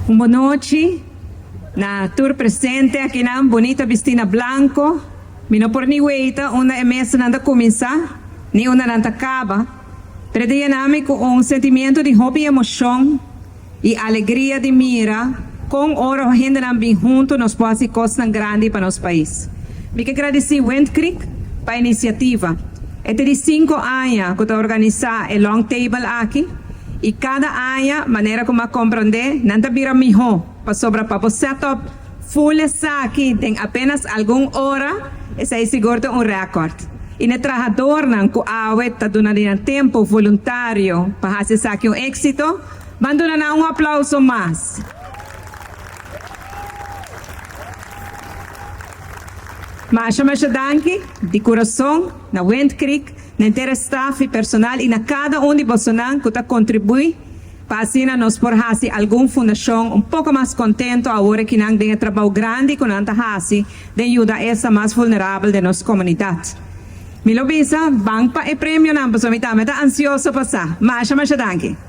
Uma noite, na tour presente aqui na bonita Vestina Blanco, mino por ni weita, una emesa nanda começar, ni una nanda acaba, predia nami com um sentimento de hope e emoção e alegria de mira, com ora ainda não bem junto nos quase costa grande para nosso país. Me que agradeci Wind Creek para a iniciativa. É de 5 anos que está organizar o long table aqui. E cada ano, maneira como compreender, não está vira melhor. Para sobra para o setup full aqui, tem apenas alguma hora, esse é seguro um recorde. E no trabalhador não que está dando tempo voluntário para fazer aqui um êxito, mando na um aplauso mais. Mas danke de coração na Wind Creek, na inteira staff e personal e na cada de vocês que está contribui para assim nós por fazer alguma fundação pouco mais contento agora que não tem trabalho grande que não está fazendo de ajudar essa mais vulnerável de nossa comunidade. Me lo bisa, bang pa e prêmio na pessoa me está ansioso para sa. Mas danke.